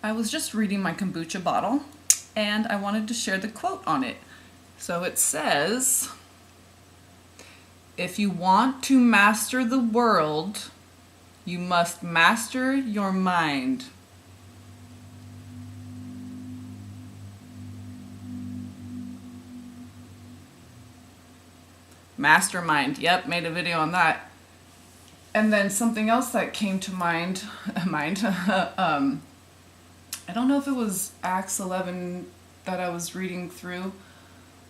I was just reading my kombucha bottle and I wanted to share the quote on it. So it says, if you want to master the world, you must master your mind. Mastermind. Yep, made a video on that. And then something else that came to mind, I don't know if it was Acts 11 that I was reading through.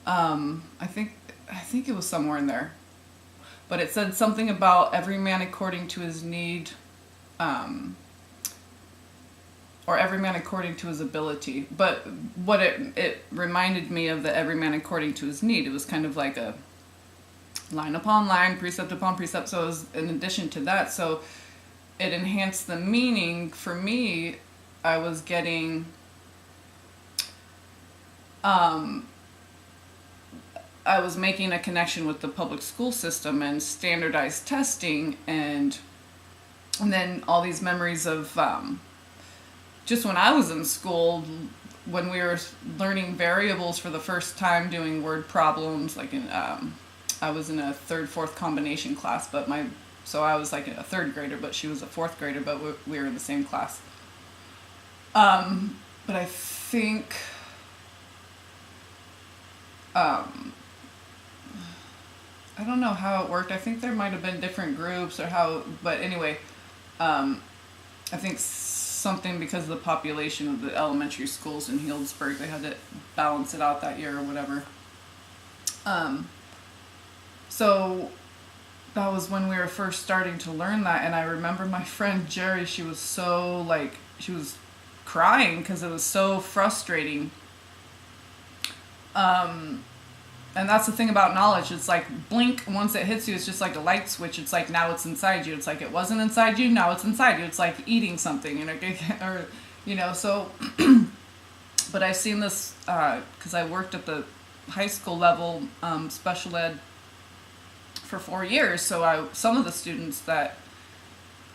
I think it was somewhere in there. But it said something about every man according to his need, or every man according to his ability. But what it reminded me of the every man according to his need. It was kind of like a line upon line, precept upon precept. So it was in addition to that. So it enhanced the meaning for me. I was getting I was making a connection with the public school system and standardized testing, and then all these memories of just when I was in school, when we were learning variables for the first time, doing word problems. Like I was in a third, fourth combination class, but so I was like a third grader, but she was a fourth grader, but we were in the same class. But I think, I don't know how it worked. I think there might have been different groups or how, but anyway, I think something because of the population of the elementary schools in Healdsburg, they had to balance it out that year or whatever. So that was when we were first starting to learn that, and I remember my friend Jerry, she was crying because it was so frustrating. And that's the thing about knowledge. It's like blink, once it hits you, it's just like a light switch. It's like now it's inside you. It's like it wasn't inside you, now it's inside you. It's like eating something, or so. But I've seen this because I worked at the high school level, special ed, for 4 years. So some of the students that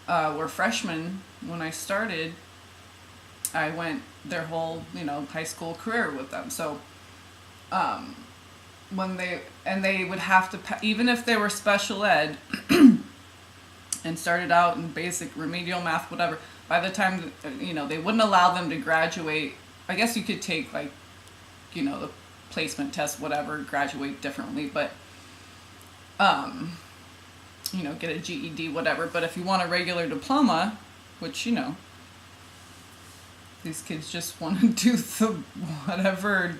were freshmen when I started, I went their whole, high school career with them. So, when they would have to, even if they were special ed and started out in basic remedial math, whatever, by the time, they wouldn't allow them to graduate. I guess you could take the placement test, whatever, graduate differently, but, get a GED, whatever. But if you want a regular diploma, which, these kids just want to do the whatever,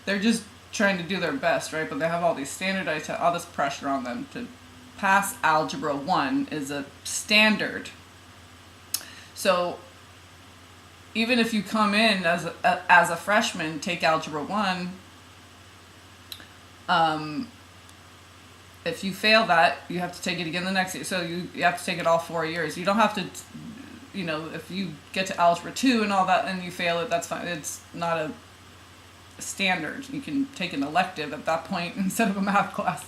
they're just trying to do their best, right? But they have all these standardized, all this pressure on them to pass Algebra 1 is a standard. So even if you come in as a freshman, take Algebra 1, if you fail that, you have to take it again the next year. So you have to take it all 4 years. You don't have to, if you get to Algebra 2 and all that and you fail it, that's fine. It's not a standard. You can take an elective at that point instead of a math class,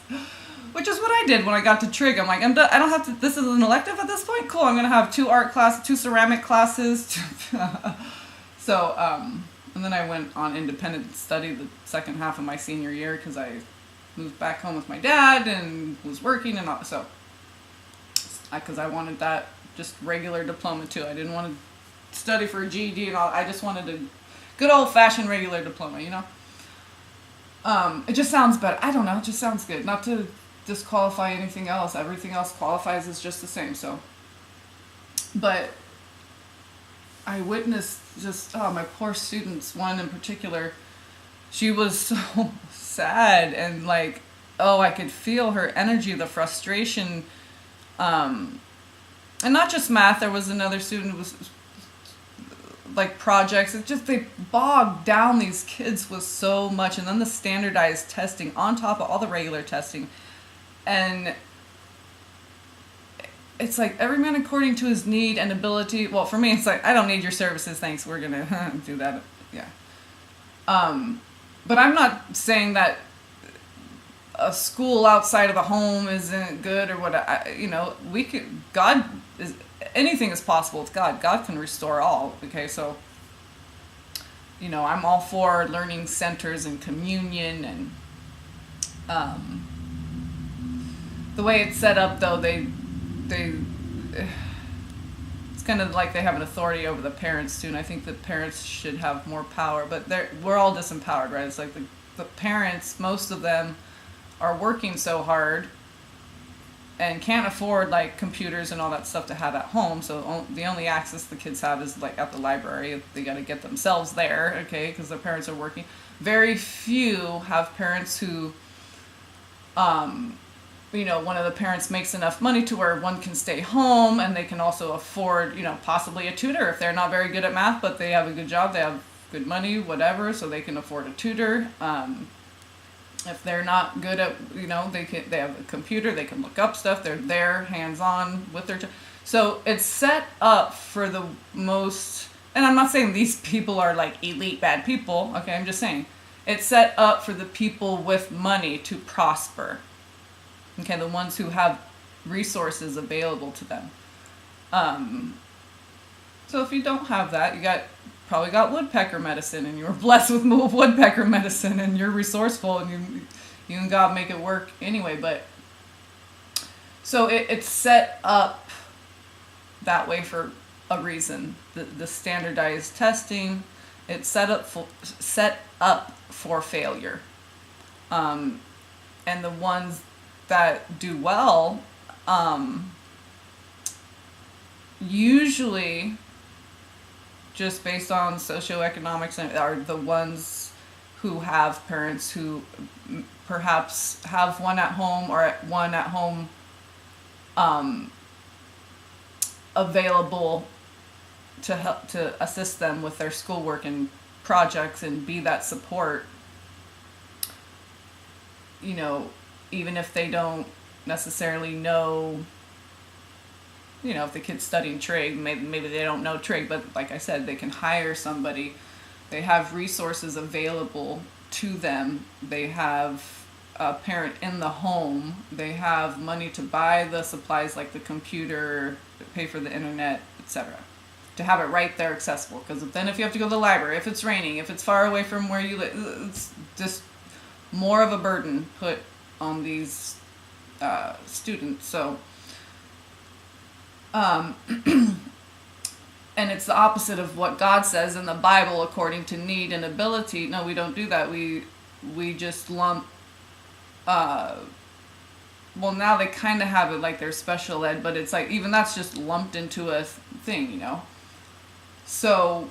which is what I did when I got to trig. I'm like, I don't have to, this is an elective at this point? Cool, I'm going to have 2 art classes, 2 ceramic classes. So, and then I went on independent study the second half of my senior year because I moved back home with my dad and was working and all, so because I wanted that just regular diploma too. I didn't want to study for a GED and all. I just wanted a good old-fashioned regular diploma, It just sounds better. I don't know, it just sounds good. Not to disqualify anything else. Everything else qualifies as just the same, so. But I witnessed just, my poor students, one in particular, she was so sad and I could feel her energy, the frustration, and not just math. There was another student who was projects. It just, they bogged down these kids with so much, and then the standardized testing on top of all the regular testing, and it's like every man according to his need and ability. Well, for me, it's like, I don't need your services, thanks, we're gonna do that. Yeah. But I'm not saying that a school outside of the home isn't good or what. We could, God is, anything is possible with God. God can restore all. Okay, so I'm all for learning centers and communion and the way it's set up, though, they it's kind of like they have an authority over the parents too, and I think that parents should have more power, but we're all disempowered, right? It's like the parents, most of them are working so hard and can't afford like computers and all that stuff to have at home, so the only access the kids have is like at the library. They got to get themselves there, okay, because their parents are working. Very few have parents who one of the parents makes enough money to where one can stay home and they can also afford, possibly a tutor if they're not very good at math, but they have a good job, they have good money, whatever, so they can afford a tutor. If they're not good at, they have a computer, they can look up stuff, they're there, hands-on with their, so it's set up for the most, and I'm not saying these people are like elite bad people, okay, I'm just saying, it's set up for the people with money to prosper, okay, the ones who have resources available to them. So if you don't have that, you probably got woodpecker medicine, and you were blessed with woodpecker medicine, and you're resourceful, and you and God make it work anyway. But so it's set up that way for a reason. The standardized testing, it's set up for failure, and the ones that do well, usually, just based on socioeconomics, are the ones who have parents who perhaps have one at home or one at home available to help to assist them with their schoolwork and projects and be that support. Even if they don't necessarily know, if the kid's studying trig, maybe they don't know trig, but like I said, they can hire somebody. They have resources available to them. They have a parent in the home. They have money to buy the supplies like the computer, pay for the internet, etc. To have it right there accessible. Because then if you have to go to the library, if it's raining, if it's far away from where you live, it's just more of a burden put on these students. So and it's the opposite of what God says in the Bible according to need and ability. No, we don't do that. We just lump well, now they kind of have it like they're special ed, but it's like even that's just lumped into a thing, So,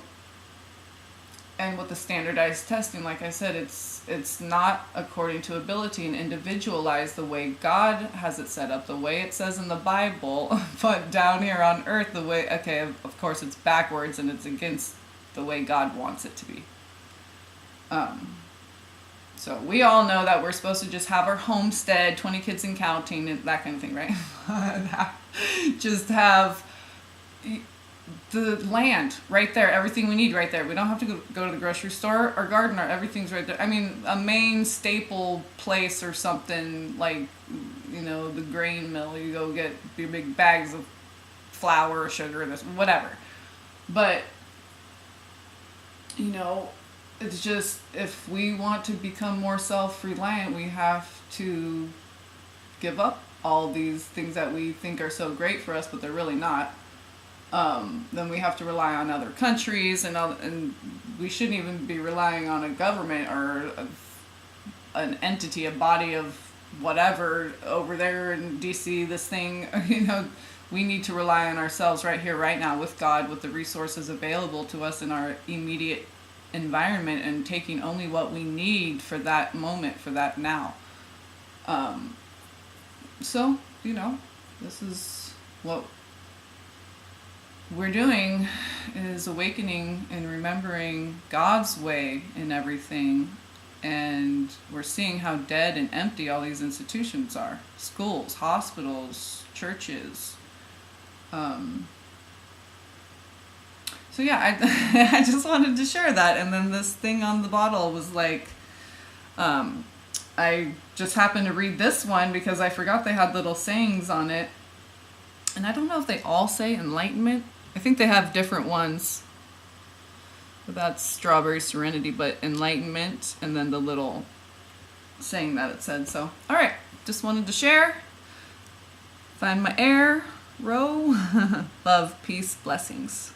and with the standardized testing, like I said, it's not according to ability and individualized the way God has it set up, the way it says in the Bible, but down here on earth, the way, okay, of course it's backwards and it's against the way God wants it to be. So we all know that we're supposed to just have our homestead, 20 kids and counting, and that kind of thing, right? Just have the land right there, everything we need right there. We don't have to go to the grocery store or garden, or everything's right there. I mean, a main staple place or something like, the grain mill, you go get your big bags of flour or sugar and this, whatever. But, it's just, if we want to become more self-reliant, we have to give up all these things that we think are so great for us, but they're really not. Then we have to rely on other countries, and we shouldn't even be relying on a government or an entity, a body of whatever over there in DC, this thing, we need to rely on ourselves right here, right now, with God, with the resources available to us in our immediate environment, and taking only what we need for that moment, for that now. So, this is what we're doing, is awakening and remembering God's way in everything. And we're seeing how dead and empty all these institutions are. Schools, hospitals, churches. So yeah, I just wanted to share that. And then this thing on the bottle was like, I just happened to read this one because I forgot they had little sayings on it. And I don't know if they all say enlightenment. I think they have different ones. But that's Strawberry Serenity, but enlightenment, and then the little saying that it said. So, all right, just wanted to share. Find my air, row. Love, peace, blessings.